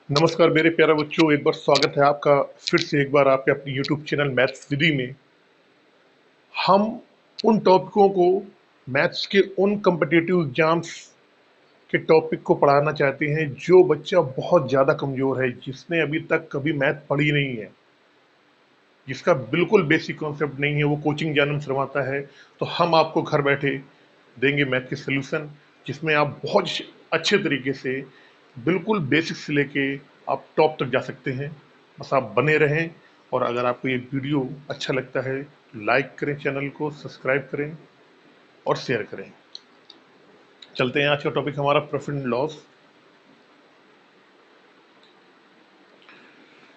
नमस्कार मेरे प्यारे बच्चों, एक बार स्वागत है आपका फिर से एक बार आपके अपने YouTube चैनल मैथ्स विधि में। हम उन टॉपिकों को मैथ्स के उन कम्पिटिटिव एग्जाम्स के टॉपिक को पढ़ाना चाहते हैं जो बच्चा बहुत ज़्यादा कमज़ोर है, जिसने अभी तक कभी मैथ पढ़ी नहीं है, जिसका बिल्कुल बेसिक कॉन्सेप्ट नहीं है, वो कोचिंग जन्म शर्माता है। तो हम आपको घर बैठे देंगे मैथ के सोल्यूशन, जिसमें आप बहुत अच्छे तरीके से बिल्कुल बेसिक से लेके आप टॉप तक जा सकते हैं। बस आप बने रहें, और अगर आपको ये वीडियो अच्छा लगता है तो लाइक करें, चैनल को सब्सक्राइब करें और शेयर करें। चलते हैं, आज का टॉपिक हमारा प्रॉफिट एंड लॉस।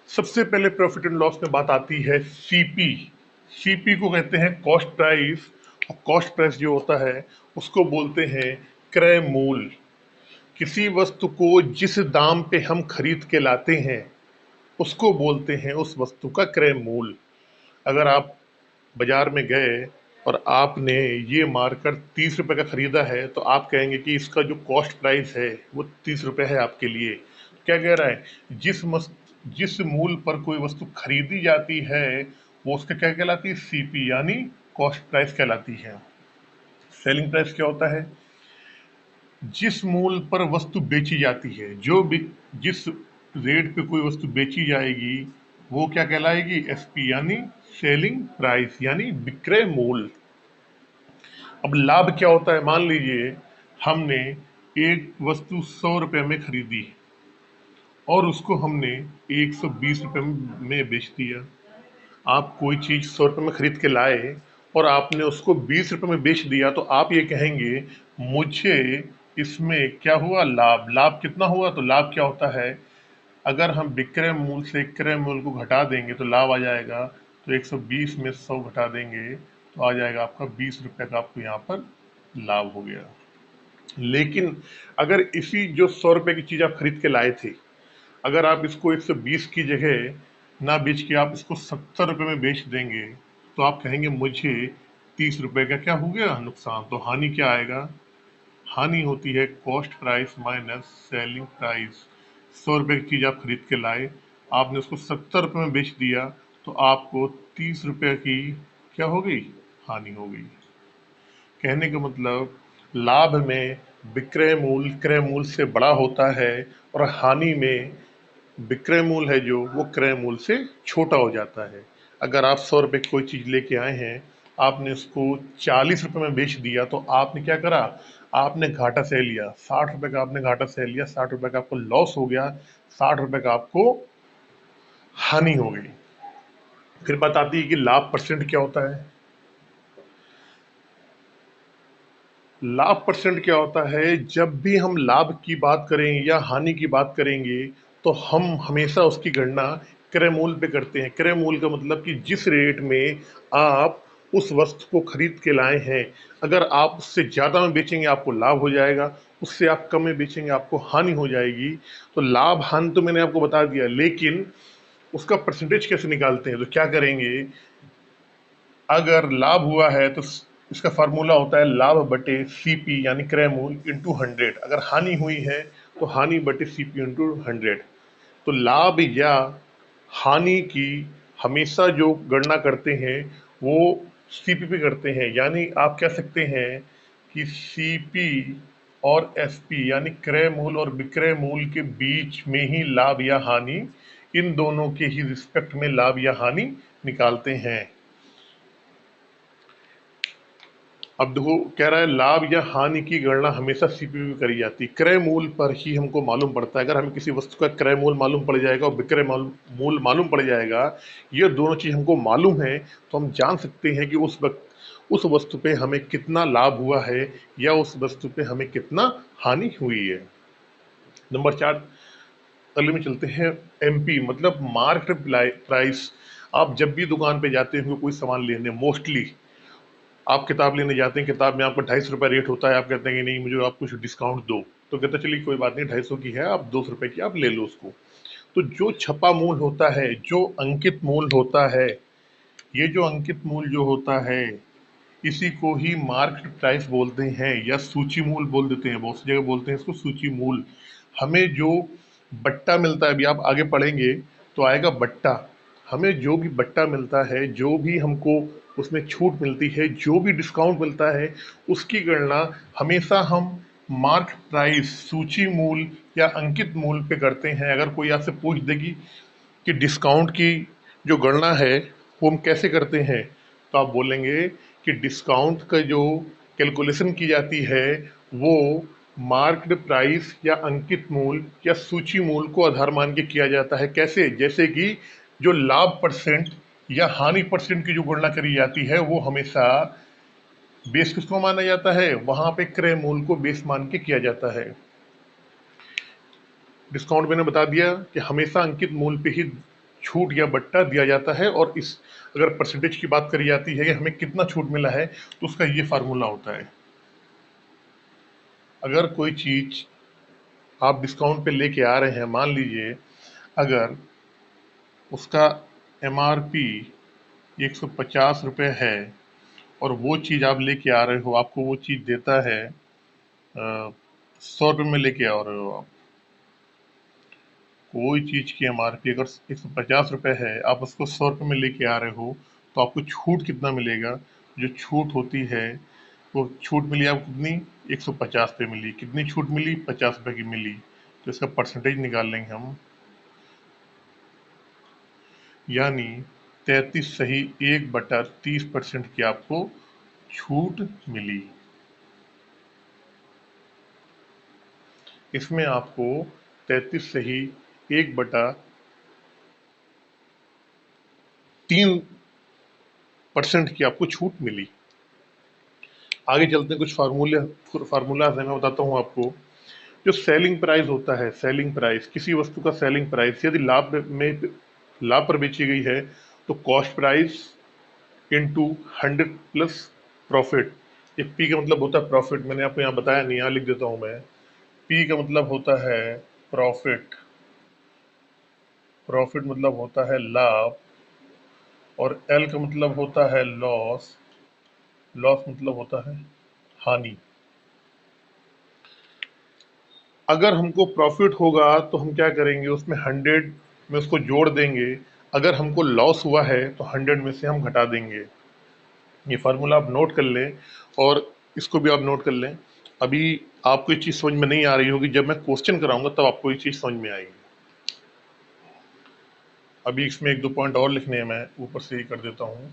सबसे पहले प्रॉफिट एंड लॉस में बात आती है सीपी। सीपी को कहते हैं कॉस्ट प्राइस, और कॉस्ट प्राइस जो होता है उसको बोलते हैं क्रय मूल। किसी वस्तु को जिस दाम पे हम खरीद के लाते हैं उसको बोलते हैं उस वस्तु का क्रय मूल। अगर आप बाजार में गए और आपने ये मारकर 30 रुपए का खरीदा है, तो आप कहेंगे कि इसका जो कॉस्ट प्राइस है वो 30 रुपए है आपके लिए। क्या कह रहा है? जिस मूल पर कोई वस्तु खरीदी जाती है वो उसका क्या कहलाती है? सीपी, यानी कॉस्ट प्राइस कहलाती है। सेलिंग प्राइस क्या होता है? जिस मूल पर वस्तु बेची जाती है, जिस रेट पे कोई वस्तु बेची जाएगी वो क्या कहलाएगी? एसपी, यानी सेलिंग प्राइस, यानी विक्रय मूल। अब लाभ क्या होता है? मान लीजिए हमने एक वस्तु 100 रुपए में खरीदी और उसको हमने 120 रुपए में बेच दिया। आप कोई चीज 100 रुपए में खरीद के लाए और आपने उसको 20 रुपए में बेच दिया, तो आप ये कहेंगे मुझे इसमें क्या हुआ? लाभ। लाभ कितना हुआ? तो लाभ क्या होता है? अगर हम विक्रय मूल से क्रय मूल को घटा देंगे तो लाभ आ जाएगा। तो 120 में 100 घटा देंगे तो आ जाएगा आपका 20 रुपए का, आपको यहाँ पर लाभ हो गया। लेकिन अगर इसी जो 100 रुपए की चीज आप खरीद के लाए थे, अगर आप इसको 120 की जगह ना बेच के आप इसको 70 रुपए में बेच देंगे, तो आप कहेंगे मुझे 30 रुपए का क्या हो गया? नुकसान। तो हानि क्या आएगा? हानि होती है cost price minus selling price. 100 रुपए की चीज आप खरीद के लाए, आपने उसको 70 रुपए में बेच दिया, तो आपको 30 रुपए की क्या हो गई? हानि हो गई। कहने का मतलब लाभ में विक्रय मूल क्रय मूल से बड़ा होता है, और हानि में विक्रय मूल है जो वो क्रय मूल से छोटा हो जाता है। अगर आप 100 रुपए की कोई चीज लेके आए हैं, आपने उसको 40 रुपए में बेच दिया, तो आपने क्या करा? आपने घाटा सह लिया। 60 रुपए का आपने घाटा सह लिया, 60 रुपए का आपको लॉस हो गया, 60 रुपए का आपको हानि हो गई। फिर बात आती है कि लाभ परसेंट क्या होता है। लाभ परसेंट क्या होता है? जब भी हम लाभ की बात करें या हानि की बात करेंगे, तो हम हमेशा उसकी गणना क्रय मूल पे करते हैं। क्रय मूल का मतलब कि जिस रेट में आप उस वस्तु को खरीद के लाए हैं, अगर आप उससे ज़्यादा में बेचेंगे आपको लाभ हो जाएगा, उससे आप कम में बेचेंगे आपको हानि हो जाएगी। तो लाभ हानि तो मैंने आपको बता दिया, लेकिन उसका परसेंटेज कैसे निकालते हैं? तो क्या करेंगे? अगर लाभ हुआ है तो इसका फार्मूला होता है लाभ बटे सीपी, यानी क्रय मूल, इंटू 100। अगर हानि हुई है तो हानि बटे सीपी इंटू 100। तो लाभ या हानि की हमेशा जो गणना करते हैं वो सीपी पे करते हैं। यानी आप कह सकते हैं कि सीपी और एसपी, यानी क्रय मूल और विक्रय मूल के बीच में ही लाभ या हानि, इन दोनों के ही रिस्पेक्ट में लाभ या हानि निकालते हैं। अब देखो, कह रहा है लाभ या हानि की गणना हमेशा सीपी में करी जाती है, क्रय मूल पर ही हमको मालूम पड़ता है। अगर हमें किसी वस्तु का क्रय मूल मालूम पड़ जाएगा और विक्रय मूल मालूम पड़ जाएगा, ये दोनों चीज हमको मालूम है, तो हम जान सकते हैं कि उस वस्तु पे हमें कितना लाभ हुआ है या उस वस्तु पे हमें कितना हानि हुई है। नंबर 4, अगले में चलते हैं। एमपी मतलब मार्केट प्राइस। आप जब भी दुकान पे जाते हो कोई सामान लेने, मोस्टली आप किताब लेने जाते हैं, किताब में आपका 250 रुपये रेट होता है, आप कहते हैं कि नहीं मुझे आप कुछ डिस्काउंट दो, तो कहते हैं चलिए कोई बात नहीं, 250 की है, आप 200 रुपये की आप ले लो उसको। तो जो छपा मूल होता है, जो अंकित मूल होता है, ये जो अंकित मूल जो होता है, इसी को ही मार्केट प्राइस बोलते हैं, या सूची मूल बोल देते हैं, बहुत सी जगह बोलते हैं इसको सूची मूल। हमें जो बट्टा मिलता है, अभी आप आगे पढ़ेंगे तो आएगा बट्टा। हमें जो भी बट्टा मिलता है, जो भी हमको उसमें छूट मिलती है, जो भी डिस्काउंट मिलता है, उसकी गणना हमेशा हम मार्क प्राइस, सूची मूल्य या अंकित मूल्य पे करते हैं। अगर कोई आपसे पूछ देगी कि डिस्काउंट की जो गणना है वो हम कैसे करते हैं, तो आप बोलेंगे कि डिस्काउंट का जो कैलकुलेशन की जाती है वो मार्क्ड प्राइस या अंकित मूल्य या सूची मूल्य को आधार मान के किया जाता है। कैसे? जैसे कि जो लाभ परसेंट या हानि परसेंट की जो गणना करी जाती है वो हमेशा बेस किसको माना जाता है, वहां पे क्रय मूल्य को बेस मान के किया जाता है। डिस्काउंट मैंने बता दिया कि हमेशा अंकित मूल्य पे ही छूट या बट्टा दिया जाता है, और इस अगर परसेंटेज की बात करी जाती है कि हमें कितना छूट मिला है तो उसका ये फार्मूला होता है। अगर कोई चीज आप डिस्काउंट पे लेके आ रहे हैं, मान लीजिए अगर उसका MRP 150 रुपये है और वो चीज आप लेके आ रहे हो, आपको वो चीज देता है 100 रुपये में लेके आ रहे हो आप। कोई चीज की MRP अगर 150 रुपये है, आप उसको 100 रुपये में लेके आ रहे हो, तो आपको छूट कितना मिलेगा? जो छूट होती है वो छूट मिली आपको कितनी? 150 पे मिली। कितनी छूट मिली? 50 रुपये की मिली। तो इसका परसेंटेज निकाल लेंगे हम, यानी 33 सही 1/30% की आपको छूट मिली। इसमें आपको 33 सही 1/3% की आपको छूट मिली। आगे चलते हैं, कुछ फार्मूलाज है, मैं बताता हूँ आपको। जो सेलिंग प्राइस होता है, सेलिंग प्राइस, किसी वस्तु का सेलिंग प्राइस यदि लाभ पर बेची गई है तो cost price into 100 plus profit. ये पी का मतलब होता है प्रॉफिट, मैंने आपको यहाँ बताया नहीं, यहाँ लिख देता हूँ मैं। पी का मतलब होता है प्रॉफिट, प्रॉफिट मतलब होता है लाभ, और एल का मतलब होता है लॉस, लॉस मतलब होता है हानि। अगर हमको प्रॉफिट होगा तो हम क्या करेंगे, उसमें 100 में उसको जोड़ देंगे। अगर हमको लॉस हुआ है तो 100 में से हम घटा देंगे। ये फार्मूला आप नोट कर लें, और इसको भी आप नोट कर लें। अभी आपको ये चीज़ समझ में नहीं आ रही होगी, जब मैं क्वेश्चन कराऊंगा तब आपको ये चीज़ समझ में आएगी। अभी इसमें 1-2 पॉइंट और लिखने हैं, मैं ऊपर से ही कर देता हूँ।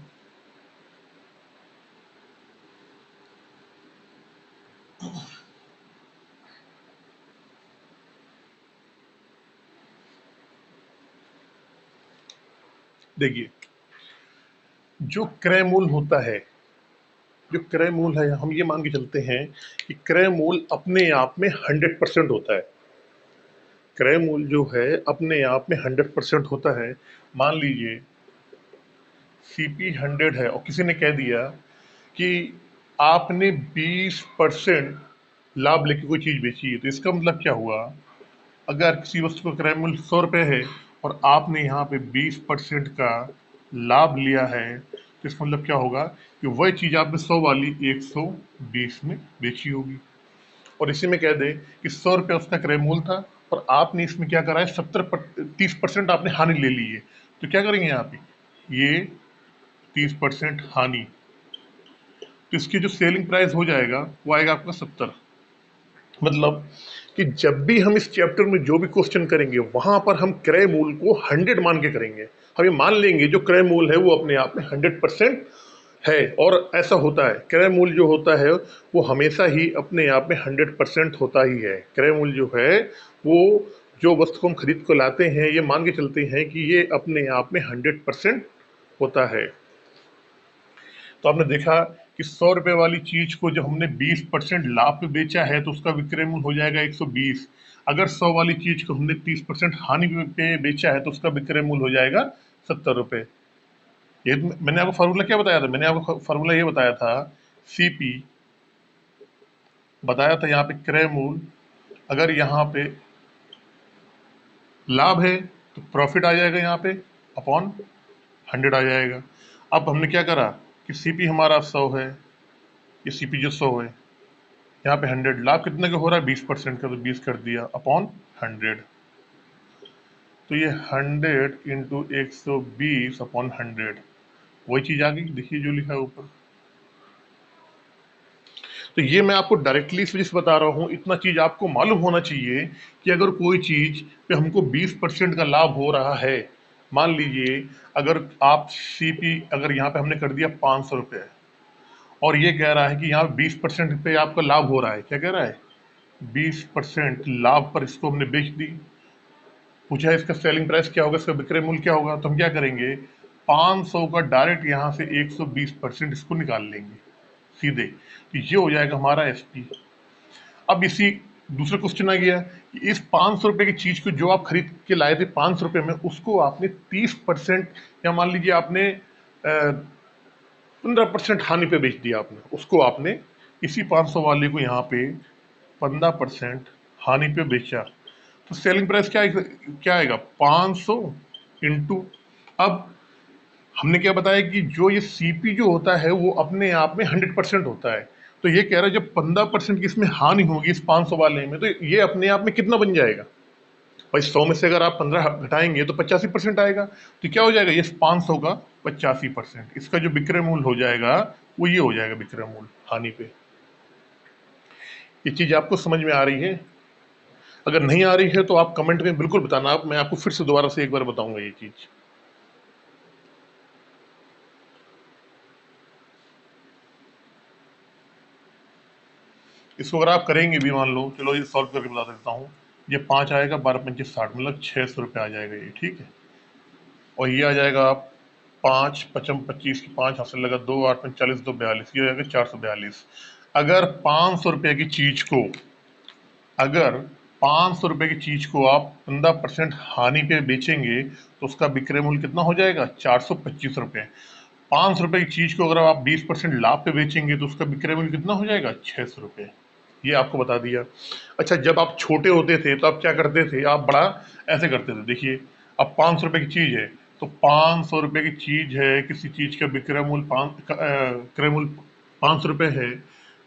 देखिए, जो क्रय मूल्य होता है, जो क्रय मूल्य है, हम ये मान के चलते हैं कि क्रय मूल्य अपने आप में 100% होता है। क्रय मूल्य जो है अपने आप में 100% होता है। मान लीजिए CP 100 है और किसी ने कह दिया कि आपने 20% लाभ लेके कोई चीज बेची है, तो इसका मतलब क्या हुआ? अगर किसी वस्तु का क्रय मूल्य 100 रुपये है और आपने यहाँ पे 20% का लाभ लिया है, तो इसका मतलब क्या होगा कि वह चीज आपने 100 वाली 120 में बेची होगी। और इसी में कह दे कि 100 रुपये उसका क्रय मूल्य था और आपने इसमें क्या करा है, 30% आपने हानि ले ली है, तो क्या करेंगे यहाँ पे, ये 30% हानि, तो इसकी जो सेलिंग प्राइस हो जाएगा वो आएगा आपका 70। मतलब कि जब भी हम इस चैप्टर में जो भी क्वेश्चन करेंगे वहां पर हम क्रय मूल्य को 100 मान के करेंगे। हम ये मान लेंगे जो क्रय मूल्य है वो अपने आप में 100% है, और ऐसा होता है। क्रय मूल्य जो होता है वो हमेशा ही अपने आप में 100% होता ही है। क्रय मूल्य जो है वो जो वस्तु को हम खरीद को लाते हैं, ये मान के चलते हैं कि ये अपने आप में 100% होता है। तो आपने देखा कि 100 रुपये वाली चीज को जब हमने 20% लाभ पे बेचा है तो उसका विक्रय मूल्य हो जाएगा 120। अगर 100 वाली चीज को हमने 30% हानि पे बेचा है तो उसका विक्रय मूल्य हो जाएगा 70 रुपये। ये मैंने आपको फार्मूला क्या बताया था? मैंने आपको फार्मूला ये बताया था, CP बताया था, यहाँ पे क्रय मूल्य, अगर यहाँ पे लाभ है तो प्रॉफिट आ जाएगा यहाँ पे अपॉन 100 आ जाएगा। अब हमने क्या करा कि CP हमारा 100 है, ये CP जो 100 है, यहाँ पे 100, लाभ कितने का हो रहा है, 20% का, तो 20 कर दिया अपॉन 100। तो ये 100 इंटू 120 अपॉन 100, वही चीज आ गई, देखिए जो लिखा है ऊपर। तो ये मैं आपको डायरेक्टली इस वजह से बता रहा हूँ, इतना चीज आपको मालूम होना चाहिए कि अगर कोई चीज पे हमको 20% का लाभ हो रहा है, मान लीजिए अगर आप सीपी, अगर यहाँ पे हमने कर दिया 500 रुपये, और ये कह रहा है कि यहाँ 20% पे आपका लाभ हो रहा है, क्या कह रहा है, 20% लाभ पर इसको हमने बेच दी। पूछा है इसका सेलिंग प्राइस क्या होगा, इसका विक्रय मूल्य क्या होगा, तो हम क्या करेंगे, 500 का डायरेक्ट यहाँ से 120% इसको निकाल लेंगे सीधे, तो ये हो जाएगा हमारा एसपी। अब इसी दूसरा क्वेश्चन आ गया कि इस 500 रुपए की चीज को जो आप खरीद के लाए थे 500 रुपए में, उसको आपने 30% या मान लीजिए आपने 15% हानि पे बेच दिया आपने उसको, आपने इसी 500 वाले को यहाँ पे 15% हानि पे बेचा, तो सेलिंग प्राइस क्या आएगा, 500 इंटू, अब हमने क्या बताया कि जो ये सीपी जो होता है वो अपने आप में 100% होता है, तो ये कह रहा है जब 15% की इसमें हानि होगी इस 500 वाले में, तो ये अपने आप में कितना बन जाएगा भाई, 100 में से अगर आप 15 घटाएंगे तो 85% आएगा, तो क्या हो जाएगा, ये 500 का 85%, इसका जो विक्रय मूल्य हो जाएगा वो ये हो जाएगा विक्रय मूल्य हानि पे। ये चीज आपको समझ में आ रही है? अगर नहीं आ रही है तो आप कमेंट में बिल्कुल बताना, आप मैं आपको फिर से दोबारा से एक बार बताऊंगा ये चीज। इसको अगर आप करेंगे भी, मान लो, चलो ये सॉल्व करके बता देता हूँ, ये 5 आएगा, 12×5 = 60, मतलब 600 रुपये आ जाएगा ये, ठीक है। और ये आ जाएगा आप 5 पचम 25 की 5 हासिल लगा, 2 8 45 2 42, ये आ जाएगा 442। अगर 500 रुपये की चीज को, अगर 500 रुपये की चीज को आप 15% हानि पे बेचेंगे तो उसका विक्रय मूल्य कितना हो जाएगा, 425 रुपये। 500 रुपये की चीज को अगर आप 20% लाभ पे बेचेंगे तो उसका विक्रय मूल्य कितना हो जाएगा, 600 रुपये। ये आपको बता दिया। अच्छा, जब आप छोटे होते थे तो आप क्या करते थे, आप बड़ा ऐसे करते थे, देखिए अब 500 रुपये की चीज है, तो 500 रुपये की चीज है, किसी चीज का विक्रय मूल्य क्रय मूल्य 500 रुपये है,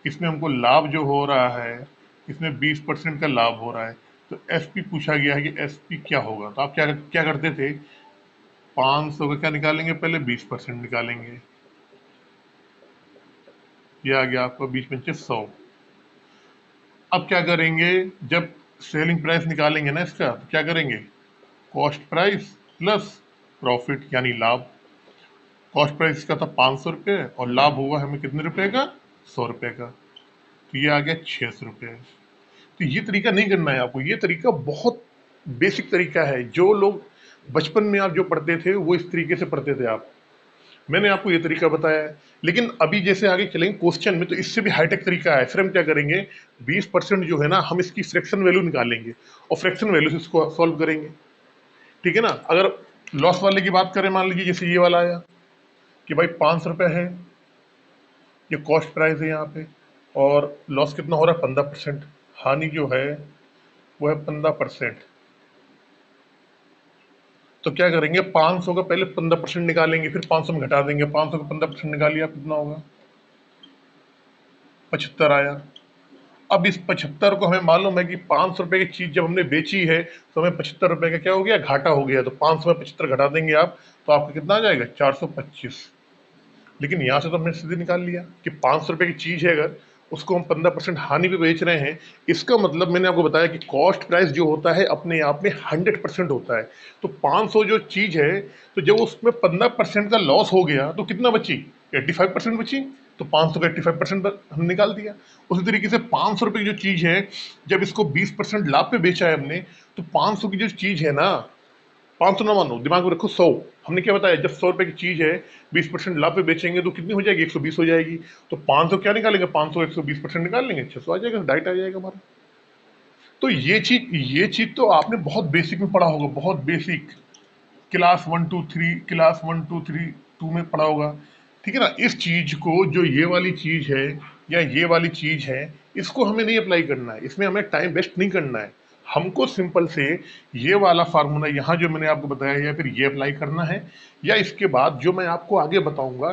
इसमें हमको लाभ जो हो रहा है, इसमें 20% का लाभ हो रहा है, तो एसपी पूछा गया है कि एसपी क्या होगा, तो आप क्या क्या करते थे, 500 का क्या निकालेंगे, पहले 20% निकालेंगे, ये आ गया आपका 20×5 = 100। अब क्या करेंगे, जब सेलिंग प्राइस निकालेंगे ना इसका, तो क्या करेंगे, कॉस्ट प्राइस प्लस प्रॉफिट यानी लाभ। कॉस्ट प्राइस का था 500 रुपये और लाभ हुआ हमें कितने रुपए का, 100 रुपये का, तो ये आ गया 600 रुपये। तो ये तरीका नहीं करना है आपको, ये तरीका बहुत बेसिक तरीका है, जो लोग बचपन में आप जो पढ़ते थे वो इस तरीके से पढ़ते थे आप, मैंने आपको ये तरीका बताया है। लेकिन अभी जैसे आगे चलेंगे क्वेश्चन में तो इससे भी हाईटेक तरीका है, फिर हम क्या करेंगे, 20% जो है ना, हम इसकी फ्रैक्शन वैल्यू निकालेंगे और फ्रैक्शन वैल्यू से इसको सॉल्व करेंगे, ठीक है ना। अगर लॉस वाले की बात करें, मान लीजिए जैसे ये वाला आया कि भाई 500 रुपये है, ये कॉस्ट प्राइस है यहाँ पे, और लॉस कितना हो रहा है, 15%, हानि जो है वो है 15%। तो क्या करेंगे, 500 का पहले 15% निकालेंगे, फिर 500 में घटा देंगे, 500 का 15% निकालिए, कितना होगा, 75 आया। अब इस 75 को हमें मालूम है कि 500 रुपये की चीज जब हमने बेची है तो हमें 75 रुपये का क्या हो गया, घाटा हो गया, तो 500 में 75 घटा देंगे आप, तो आपका कितना आ जाएगा, 425। लेकिन यहाँ से तो हमने सीधे निकाल लिया कि 500 रुपये की चीज है, अगर उसको हम 15% हानि पे बेच रहे हैं, इसका मतलब मैंने आपको बताया कि कॉस्ट प्राइस जो होता है अपने आप में 100% होता है। तो 500 जो चीज है, तो जब उसमें 15% का लॉस हो गया तो कितना बची, 85% बची, तो 500 का 85% हम निकाल दिया। उसी तरीके से 500 रुपये की जो चीज है, जब इसको 20% लाभ पे बेचा है हमने, तो 500 की जो चीज है ना, 500 ना मानो, दिमाग में रखो 100। हमने क्या बताया, जब 100 रुपये की चीज है 20% लाभ पे बेचेंगे तो कितनी हो जाएगी, 120 हो जाएगी। तो 500 क्या निकालेंगे, 500 120% निकाल लेंगे, 600 आ जाएगा, डाइट आ जाएगा हमारा। तो ये चीज तो आपने बहुत बेसिक में पढ़ा होगा, बहुत बेसिक, क्लास 1 2 3, क्लास 1 2 3 2 में पढ़ा होगा, ठीक है ना। इस चीज को, जो ये वाली चीज है या ये वाली चीज है, इसको हमें नहीं अप्लाई करना है, इसमें हमें टाइम वेस्ट नहीं करना है। हमको सिंपल से ये वाला फार्मूला यहाँ जो मैंने आपको बताया, या फिर ये अप्लाई करना है, या इसके बाद जो मैं आपको आगे बताऊंगा,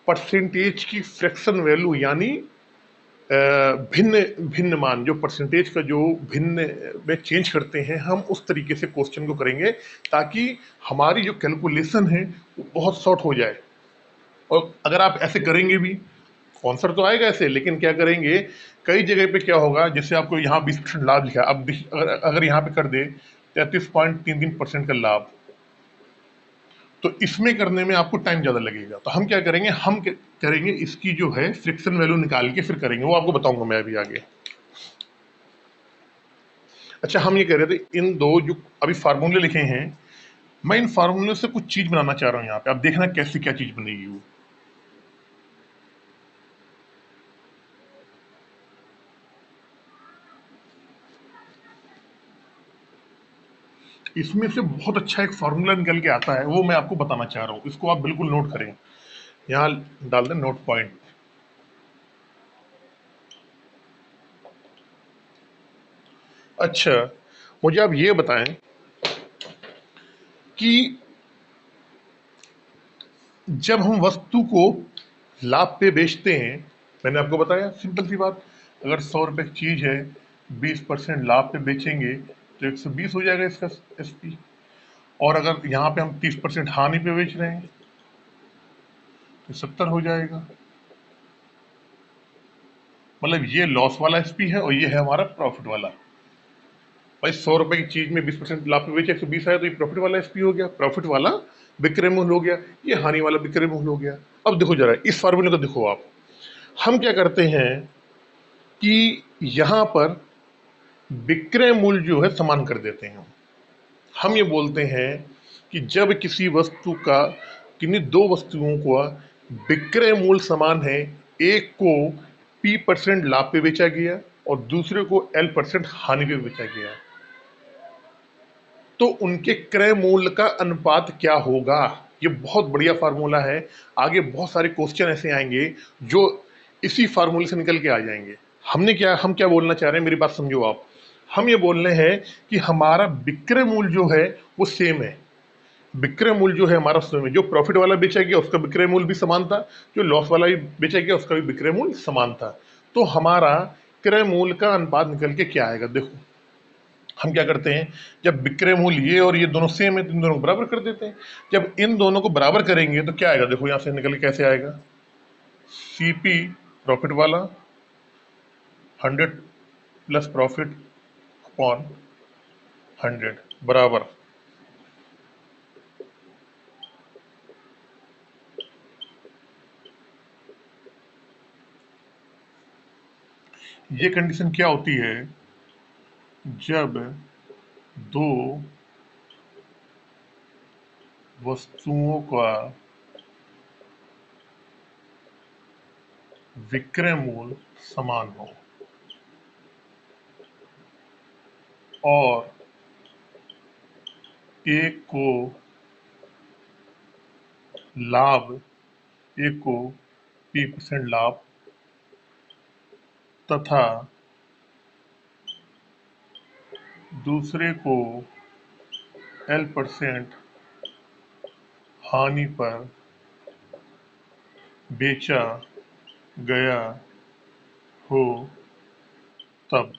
परसेंटेज की फ्रैक्शन वैल्यू यानी भिन्न भिन्न मान, जो परसेंटेज का जो भिन्न में चेंज करते हैं, हम उस तरीके से क्वेश्चन को करेंगे ताकि हमारी जो कैलकुलेशन है वो बहुत शॉर्ट हो जाए। और अगर आप ऐसे करेंगे भी, आंसर तो आएगा ऐसे, लेकिन क्या करेंगे, कई जगह पे क्या होगा, जैसे आपको यहाँ 20% लाभ लिखा है, अब अगर यहाँ पे कर दे 33.33% का लाभ, तो इसमें करने में आपको टाइम ज्यादा लगेगा। तो हम क्या करेंगे, करेंगे इसकी जो है फ्रिक्शन वैल्यू निकाल के फिर करेंगे, वो आपको बताऊंगा मैं अभी आगे। अच्छा, हम ये कह रहे थे इन दो जो अभी फार्मूले लिखे हैं, मैं इन फार्मूले से कुछ चीज बनाना चाह रहा हूं यहाँ पे, आप देखना कैसे क्या चीज बनेगी वो। इसमें से बहुत अच्छा एक फार्मूला निकल के आता है, वो मैं आपको बताना चाह रहा हूं, इसको आप बिल्कुल नोट करें, यहाँ डाल दें नोट पॉइंट। अच्छा, मुझे आप ये बताएं कि जब हम वस्तु को लाभ पे बेचते हैं, मैंने आपको बताया सिंपल सी बात, अगर 100 रुपए की चीज है, 20% लाभ पे बेचेंगे तो 120 हो जाएगा इसका एसपी। और अगर यहाँ पे हम 30% हानि पे बेच रहे हैं तो 70 हो जाएगा। मतलब ये लॉस वाला एसपी है और ये है हमारा प्रॉफिट वाला। भाई 100 रुपए की चीज में 20% लाभ पे बेचे 120 आया, तो ये प्रॉफिट वाला एसपी हो गया, प्रॉफिट वाला विक्रय मूल्य हो गया, ये हानि वाला विक्रय मूल्य हो गया। अब देखो जरा इस फार्मूले को देखो आप, हम क्या करते हैं कि यहां पर विक्रय मूल्य जो है समान कर देते हैं। हम ये बोलते हैं कि जब किसी वस्तु का, किन्हीं दो वस्तुओं का विक्रय मूल्य समान है, एक को P% लाभ पे बेचा गया और दूसरे को L% हानि पे बेचा गया, तो उनके क्रय मूल्य का अनुपात क्या होगा। ये बहुत बढ़िया फार्मूला है, आगे बहुत सारे क्वेश्चन ऐसे आएंगे जो इसी फार्मूले से निकल के आ जाएंगे। हम क्या बोलना चाह रहे हैं, मेरी बात समझो आप। हम ये बोल रहे हैं कि हमारा विक्रय मूल्य जो है वो सेम है, विक्रय मूल्य जो है हमारा सेम है, जो प्रॉफिट वाला बेचा गया उसका विक्रय मूल्य भी समान था, जो लॉस वाला भी बेचा गया उसका भी विक्रय मूल्य समान था। तो हमारा क्रय मूल्य का अनुपात निकल के क्या आएगा, देखो हम क्या करते हैं, जब विक्रय मूल्य ये और ये दोनों सेम है तो इन दोनों को बराबर कर देते हैं। जब इन दोनों को बराबर करेंगे तो क्या आएगा, देखो यहां से निकल के कैसे आएगा, सीपी प्रॉफिट वाला 100 प्लस प्रॉफिट अपॉन 100 बराबर, ये कंडीशन क्या होती है, जब दो वस्तुओं का विक्रय मूल्य समान हो और एक को लाभ, एक को P% लाभ तथा दूसरे को L% हानि पर बेचा गया हो, तब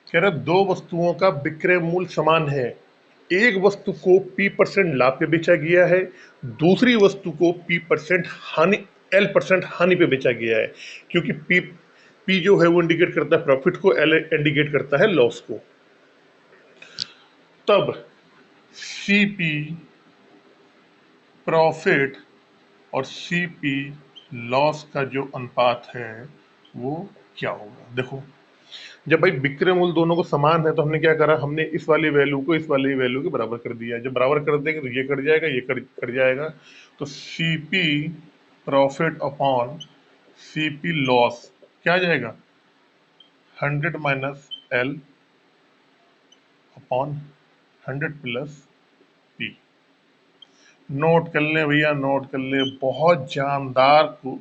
कह रहा दो वस्तुओं का विक्रय मूल्य समान है, एक वस्तु को P% लाभ पे बेचा गया है, दूसरी वस्तु को P% हानि, L% हानि पे बेचा गया है, क्योंकि P जो है वो इंडिकेट करता है प्रॉफिट को, L इंडिकेट करता है लॉस को। तब CP प्रॉफिट और CP लॉस का जो अनुपात है वो क्या होगा। देखो जब भाई विक्रय मूल्य दोनों को समान है तो हमने क्या करा, हमने इस वाली वैल्यू को इस वाली वैल्यू के बराबर कर दिया। जब बराबर कर देंगे तो ये कट जाएगा, ये कट जाएगा, तो CP profit upon CP loss क्या आ जाएगा, 100 minus L upon 100 plus P। Note कर ले भैया, नोट कर ले, बहुत जानदार को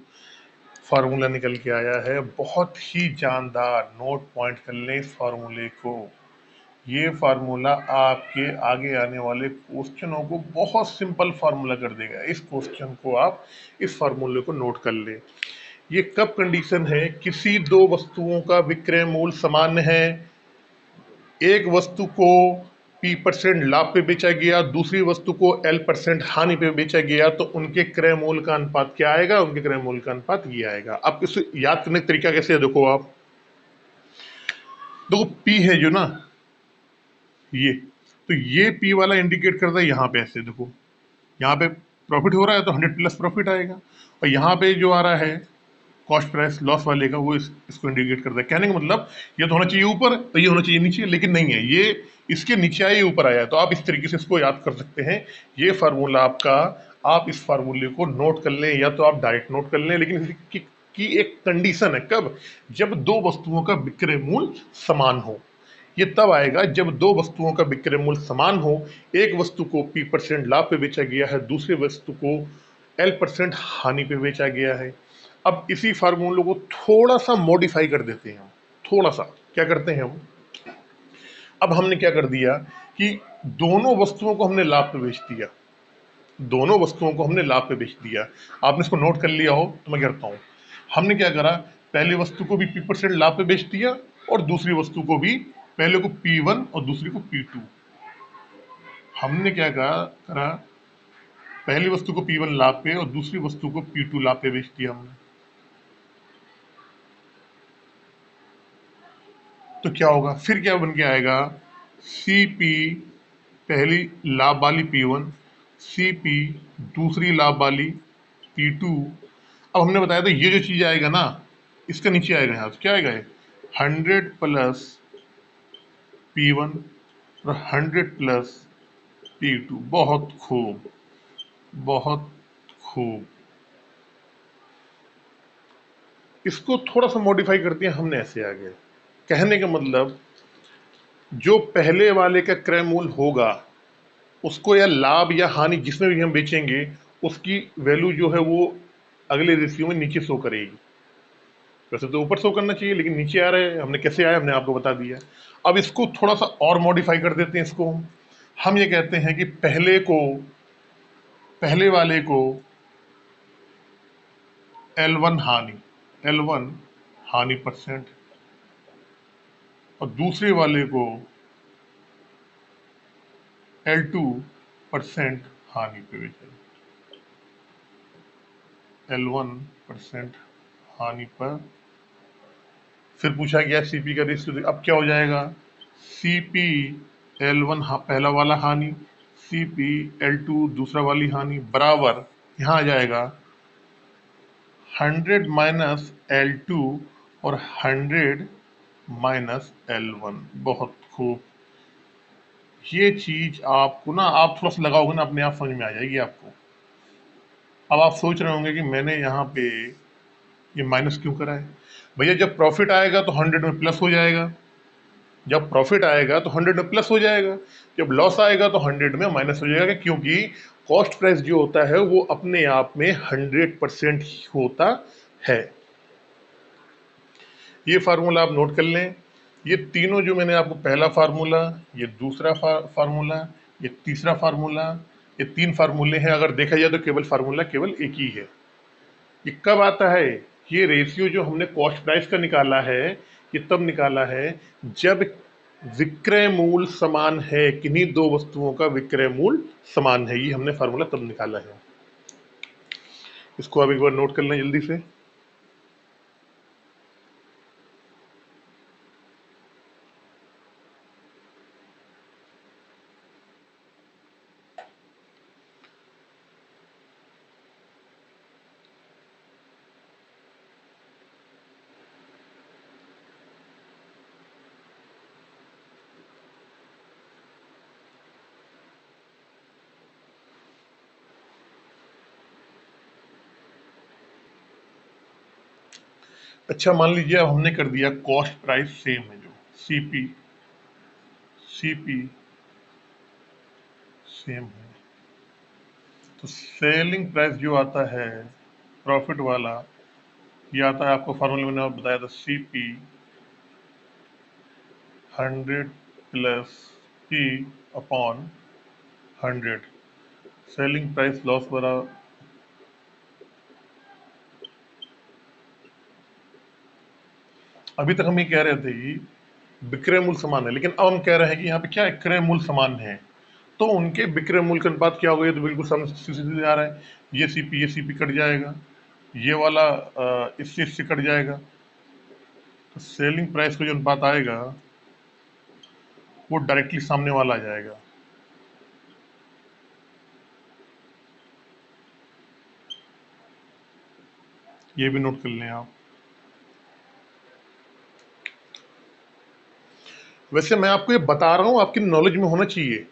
फार्मूला निकल के आया है, बहुत ही जानदार, नोट पॉइंट कर ले इस फार्मूले को। ये फार्मूला आपके आगे आने वाले क्वेश्चनों को बहुत सिंपल फार्मूला कर देगा। इस क्वेश्चन को आप इस फार्मूले को नोट कर ले। ये कब कंडीशन है? किसी दो वस्तुओं का विक्रय मूल्य समान है, एक वस्तु को P% लाभ पे बेचा गया, दूसरी वस्तु को L% हानि पे बेचा गया, तो उनके क्रय मूल्य का अनुपात क्या आएगा? उनके क्रय मूल्य का अनुपात ये आएगा। अब इसे याद करने का तरीका कैसे है? देखो आप, देखो P है जो ना, ये तो ये P वाला इंडिकेट करता है यहाँ पे, ऐसे देखो, यहाँ पे प्रॉफिट हो रहा है तो 100 प्लस प्रॉफिट आएगा, और यहाँ पे जो आ रहा है कॉस्ट प्राइस लॉस वाले का, वो इसको इंडिकेट करता है। कहने का मतलब ये तो होना चाहिए ऊपर और ये होना चाहिए नीचे, लेकिन नहीं है, ये इसके नीचे आया, ये ऊपर आया। तो आप इस तरीके से इसको याद कर सकते हैं। ये फार्मूला आपका, आप इस फार्मूले को नोट कर लें, या तो आप डायरेक्ट नोट कर लें, लेकिन की एक कंडीशन है, कब? जब दो वस्तुओं का विक्रय मूल्य समान हो। ये तब आएगा जब दो वस्तुओं का विक्रय मूल्य समान हो, एक वस्तु को P% लाभ पे बेचा गया है, दूसरी वस्तु को L% हानि पे बेचा गया है। अब इसी फार्मूले को थोड़ा सा मॉडिफाई कर देते हैं हम, थोड़ा सा क्या करते हैं हम, अब हमने क्या कर दिया कि दोनों वस्तुओं को हमने लाभ पे बेच दिया, दोनों वस्तुओं को हमने लाभ पे बेच दिया। आपने इसको नोट कर लिया हो तो मैं करता हूं। हमने क्या करा, पहली वस्तु को भी P% लाभ पे बेच दिया, और दूसरी वस्तु को भी, पहले को P1 और दूसरी को P2। हमने क्या करा, पहली वस्तु को P1 लाभ पे और दूसरी वस्तु को P2 लाभ पे बेच दिया हमने। तो क्या होगा फिर? क्या बन के आएगा? CP पहली लाभ वाली P1, CP दूसरी लाभ वाली P2। अब हमने बताया था ये जो चीज आएगा ना, इसका नीचे आएगा, यहाँ तो क्या आएगा? 100 प्लस P1 और 100 प्लस P2। बहुत खूब, बहुत खूब। इसको थोड़ा सा मॉडिफाई कर दिया हमने, ऐसे आ गया। कहने का मतलब, जो पहले वाले का क्रय मूल्य होगा, उसको या लाभ या हानि जिसमें भी हम बेचेंगे, उसकी वैल्यू जो है वो अगले रेशियो में नीचे शो करेगी। वैसे तो ऊपर शो करना चाहिए, लेकिन नीचे आ रहा है। हमने कैसे आया, हमने आपको बता दिया। अब इसको थोड़ा सा और मॉडिफाई कर देते हैं। इसको हम ये कहते हैं कि पहले वाले को L1 हानि, L1 हानि परसेंट, और दूसरे वाले को L2% हानि पे बेचा, L1% हानि पर। फिर पूछा गया CP का रेशियो, अब क्या हो जाएगा? CP L1 पहला वाला हानि, CP L2 दूसरा वाली हानि, बराबर यहाँ आ जाएगा 100 माइनस L2 और 100 माइनस L1। बहुत खूब। ये चीज आपको ना, आप थोड़ा सा लगाओगे ना, अपने आप समझ में आ जाएगी आपको। अब आप सोच रहे होंगे कि मैंने यहाँ पे ये माइनस क्यों करा है? भैया जब प्रॉफिट आएगा तो 100 में प्लस हो जाएगा, जब प्रॉफिट आएगा तो 100 में प्लस हो जाएगा, जब लॉस आएगा तो 100 में माइनस हो जाएगा, क्योंकि कॉस्ट प्राइस जो होता है वो अपने आप में 100% होता है। ये फार्मूला आप नोट कर लें। ये तीनों जो मैंने आपको, पहला फार्मूला, ये दूसरा फार्मूला, ये तीसरा फार्मूला, ये तीन फार्मूले हैं। अगर देखा जाए तो केवल फार्मूला केवल एक ही है। ये कब आता है? ये रेशियो जो हमने कॉस्ट प्राइस का निकाला है, ये तब निकाला है जब विक्रय मूल्य समान है, किन्हीं दो वस्तुओं का विक्रय मूल्य समान है। ये हमने फार्मूला तब निकाला है। इसको आप एक बार नोट कर लें जल्दी से। अच्छा, मान लीजिए अब हमने कर दिया कॉस्ट प्राइस सेम है, जो सीपी सीपी सेम है, तो सेलिंग प्राइस जो आता है प्रॉफिट वाला, ये आता है आपको फार्मूला मैंने आपको बताया था, CP 100 plus P upon 100। Selling price loss बराबर अभी तक हम ये कह रहे थे कि विक्रय मूल्य समान है, लेकिन अब हम कह रहे हैं कि यहाँ पे क्या है, क्रय मूल्य समान है। तो उनके विक्रय मूल्य का अनुपात क्या होगा, ये तो बिल्कुल सामने सीधे आ रहा है। ये सीपी कट जाएगा, ये वाला इससे कट जाएगा। तो सेलिंग प्राइस का जो अनुपात आएगा वो डायरेक्टली सामने वाला आ जाएगा। ये भी नोट कर लें आप। वैसे मैं आपको ये बता रहा हूं, आपकी नॉलेज में होना चाहिए।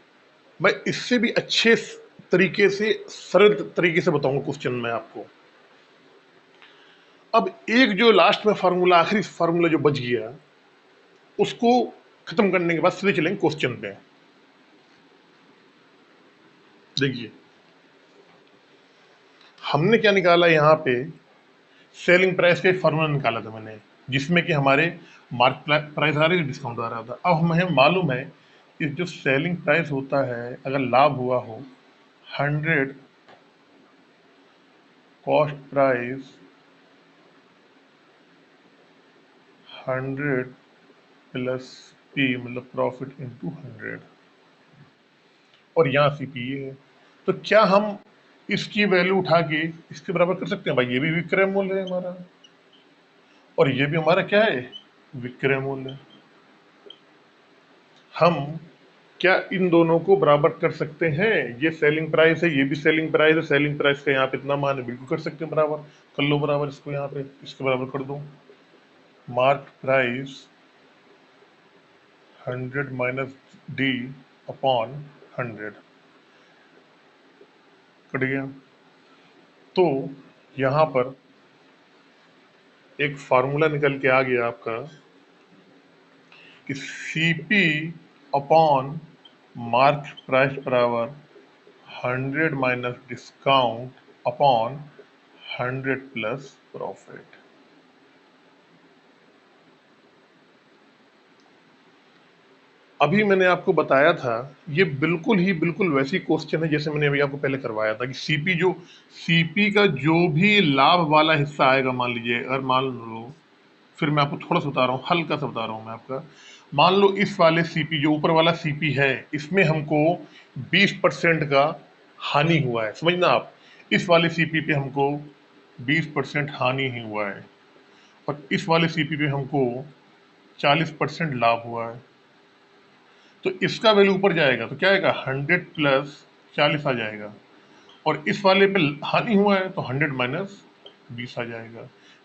मैं इससे भी अच्छे तरीके से, सरल तरीके से बताऊंगा क्वेश्चन में आपको। अब एक जो लास्ट में फार्मूला, आखिरी फार्मूला जो बच गया, उसको खत्म करने के बाद सीधे चलेंगे क्वेश्चन पे। देखिए हमने क्या निकाला यहाँ पे, सेलिंग प्राइस का एक फार्मूला निकाला था मैंने, जिसमें कि हमारे मार्केट प्राइस आ रही, डिस्काउंट आ रहा था। अब हमें मालूम है कि जो सेलिंग प्राइस होता है, अगर लाभ हुआ हो 100 कॉस्ट प्राइस 100 प्लस पी, मतलब प्रॉफिट इंटू 100, और यहाँ सीपी ये है। तो क्या हम इसकी वैल्यू उठा के इसके बराबर कर सकते हैं? भाई ये भी विक्रय मूल्य है हमारा, और ये भी हमारा क्या है, विक्रय मूल्य। हम क्या इन दोनों को बराबर कर सकते हैं? ये सेलिंग प्राइस है, ये भी सेलिंग प्राइस है, सेलिंग प्राइस का यहाँ पे इतना मान है, बिल्कुल कर सकते हैं बराबर। कर लो बराबर इसको, यहाँ पे इसके बराबर कर दो। Mark price 100 minus D upon 100 cut गया। तो यहाँ पर एक फार्मूला निकल के आ गया आपका कि सीपी अपॉन मार्क प्राइस बराबर 100 minus discount upon 100 plus profit. अभी मैंने आपको बताया था, ये बिल्कुल वैसी क्वेश्चन है जैसे मैंने अभी आपको पहले करवाया था कि सीपी का जो भी लाभ वाला हिस्सा आएगा, मान लीजिए, अगर मान लो, फिर मैं आपको थोड़ा सा बता रहा हूँ, हल्का सा बता रहा हूँ मैं आपका। मान लो इस वाले सीपी, जो ऊपर वाला सीपी है, इसमें हमको 20% का हानि हुआ है, समझना आप। इस वाले सीपी पे हमको 20% हानि ही हुआ है, और इस वाले सीपी पे हमको 40% लाभ हुआ है। तो इसका वैल्यू ऊपर जाएगा तो क्या आएगा, 100 प्लस 40 आ जाएगा, और इस वाले पे हानि हुआ है तो 100 माइनस 20 आ जाएगा।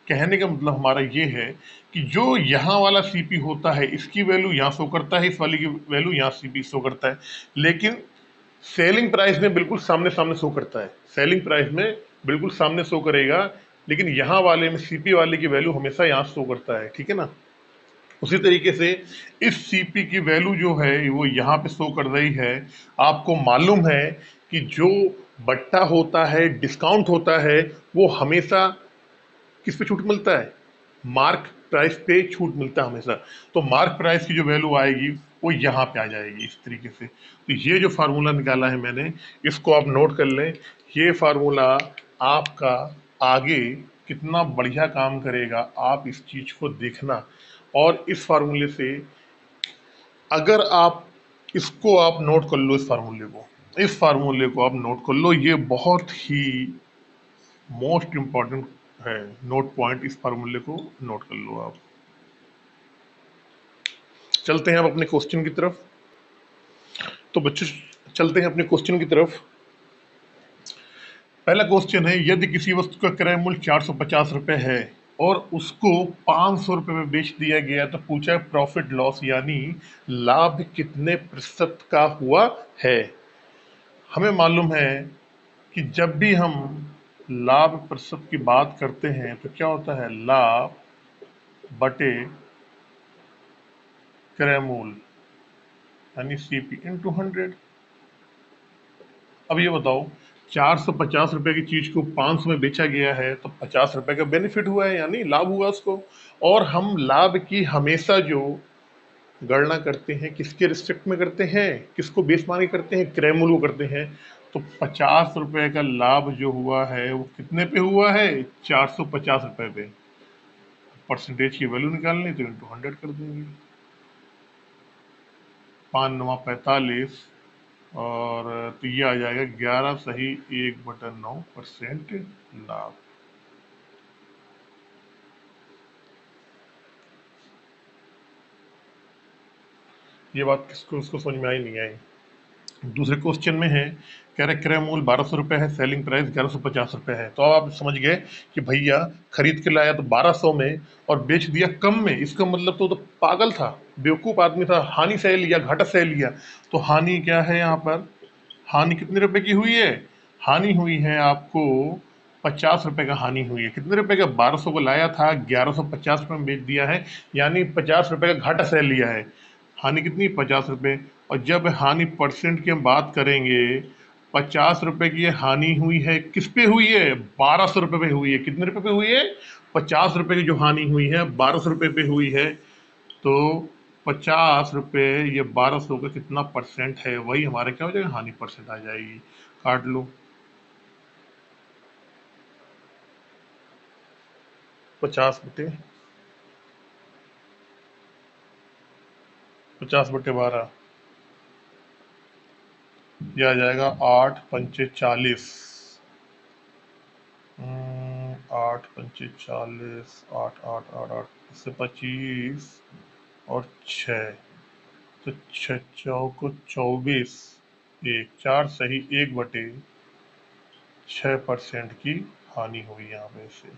कहने का मतलब हमारा ये है कि जो यहाँ वाला सीपी होता है, इसकी वैल्यू यहाँ शो करता है, इस वाले की वैल्यू यहाँ सीपी शो करता है, लेकिन सेलिंग प्राइस में बिल्कुल सामने सामने शो करता है। सेलिंग प्राइस में बिल्कुल सामने शो करेगा, लेकिन यहाँ वाले में सीपी वाले की वैल्यू हमेशा यहाँ शो करता है, ठीक है ना। उसी तरीके से इस सीपी की वैल्यू जो है वो यहाँ पे शो कर रही है। आपको मालूम है कि जो बट्टा होता है, डिस्काउंट होता है, वो हमेशा किस पे छूट मिलता है, मार्क प्राइस पे छूट मिलता है हमेशा। तो मार्क प्राइस की जो वैल्यू आएगी वो यहाँ पे आ जाएगी इस तरीके से। तो ये जो फार्मूला निकाला है मैंने, इसको आप नोट कर लें। ये फार्मूला आपका आगे कितना बढ़िया काम करेगा, आप इस चीज को देखना। और इस फार्मूले से अगर आप इसको आप नोट कर लो, इस फार्मूले को आप नोट कर लो, ये बहुत ही मोस्ट इंपॉर्टेंट है। नोट पॉइंट, इस फार्मूले को नोट कर लो आप। चलते हैं अब अपने क्वेश्चन की तरफ। तो बच्चों चलते हैं अपने क्वेश्चन की तरफ। पहला क्वेश्चन है, यदि किसी वस्तु का क्रय मूल्य 450 रुपए है और उसको 500 रुपए में बेच दिया गया, तो पूछा प्रॉफिट लॉस यानी लाभ कितने प्रतिशत का हुआ है। हमें मालूम है कि जब भी हम लाभ प्रतिशत की बात करते हैं तो क्या होता है, लाभ बटे क्रय मूल्य यानी सीपी इंटू 100। अब ये बताओ, 450 रुपए की चीज को 500 में बेचा गया है तो 50 रुपए का बेनिफिट हुआ है, यानी लाभ हुआ उसको। और हम लाभ की हमेशा जो गणना करते हैं, किसके रिस्पेक्ट में करते हैं, किसको बेस मान के करते हैं, क्रय मूल्य को करते हैं। तो 50 रुपए का लाभ जो हुआ है वो कितने पे हुआ है, 450 रुपए पे। परसेंटेज की वैल्यू निकालनी तो इंटू 100 कर देंगे। 5×9=45 और तो ये आ जाएगा 11 सही 1/9% लाभ। ये बात किसको उसको समझ में आई नहीं आई। दूसरे क्वेश्चन में है, कह रहे क्रय मूल्य 1200 रुपए है, सेलिंग प्राइस 1150 रुपए है। तो अब आप समझ गए कि भैया खरीद के लाया तो 1200 में और बेच दिया कम में। इसका मतलब तो पागल था, बेवकूफ आदमी था, हानि सह लिया, घाटा सह लिया। तो हानि क्या है यहाँ पर, हानि कितने रुपए की हुई है, हानि हुई है आपको 50 रुपए का हानि हुई है। कितने रुपए का, 1200 को लाया था, 1150 रुपए में बेच दिया है, यानी 50 रुपए का घाटा सह लिया है। हानि कितनी, 50 रुपए। और जब हानि परसेंट की हम बात करेंगे, 50 रुपए की ये हानि हुई है, किस पे हुई है, 1200 रुपए पे हुई है। कितने रुपए पे हुई है, 50 रुपए की जो हानि हुई है 1200 रुपए पे हुई है। तो 50 रुपए, ये 1200 का कितना परसेंट है, वही हमारे क्या हो जाएगा, हानि परसेंट आ जाएगी। काट लो, 50/12, यह आ जाएगा 8×5 = 40। 8×5 = 40, 8 8 8 8, इससे 25 और 6, तो 6×4 = 24, एक 4 सही 1/6% की हानि हुई यहाँ पे से।